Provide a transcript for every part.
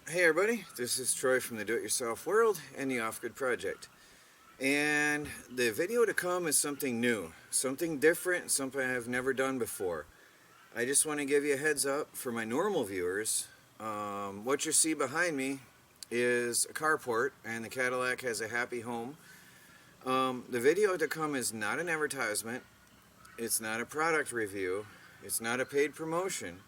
Hey everybody, this is Troy from the Do-It-Yourself World and the Off-Grid Project. And the video to come is something new, something different, something I've never done before. I just want to give you a heads up for my normal viewers. What you see behind me is a carport, and the Cadillac has a happy home. The video to come is not an advertisement, it's not a product review, it's not a paid promotion.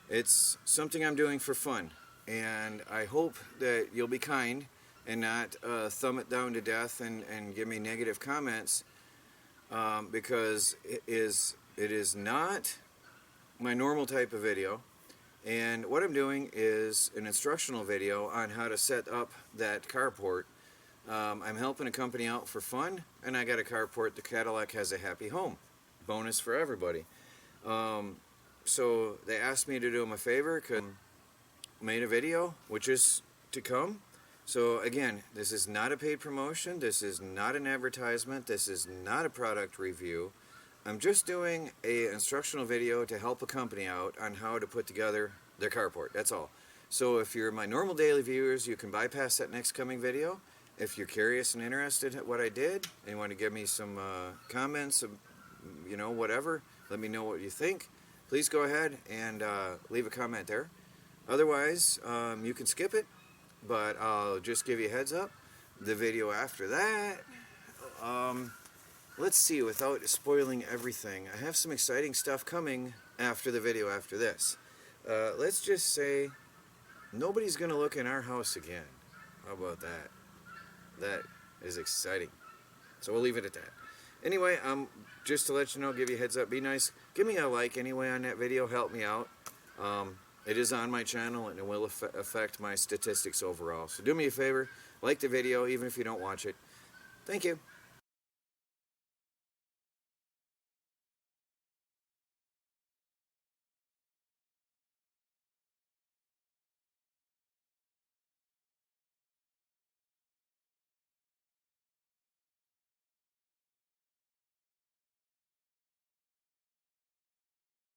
It's something I'm doing for fun. And I hope that you'll be kind and not thumb it down to death and give me negative comments, because it is not my normal type of video. And what I'm doing is an instructional video on how to set up that carport. I'm helping a company out for fun, and I got a carport. The Cadillac has a happy home. Bonus for everybody. So they asked me to do them a favor, made a video, which is to come. So again, this is not a paid promotion, this is not an advertisement, this is not a product review. I'm just doing a instructional video to help a company out on how to put together their carport, that's all. So if you're my normal daily viewers, you can bypass that next coming video. If you're curious and interested in what I did and you want to give me some comments, whatever, let me know what you think. Please go ahead and leave a comment there. Otherwise, you can skip it, but I'll just give you a heads up. The video after that, let's see, without spoiling everything, I have some exciting stuff coming after the video after this. Let's just say nobody's going to look in our house again. How about that? That is exciting. So we'll leave it at that. Anyway, just to let you know, give you a heads up, be nice. Give me a like anyway on that video, help me out. It is on my channel and it will affect my statistics overall. So do me a favor, like the video even if you don't watch it. Thank you.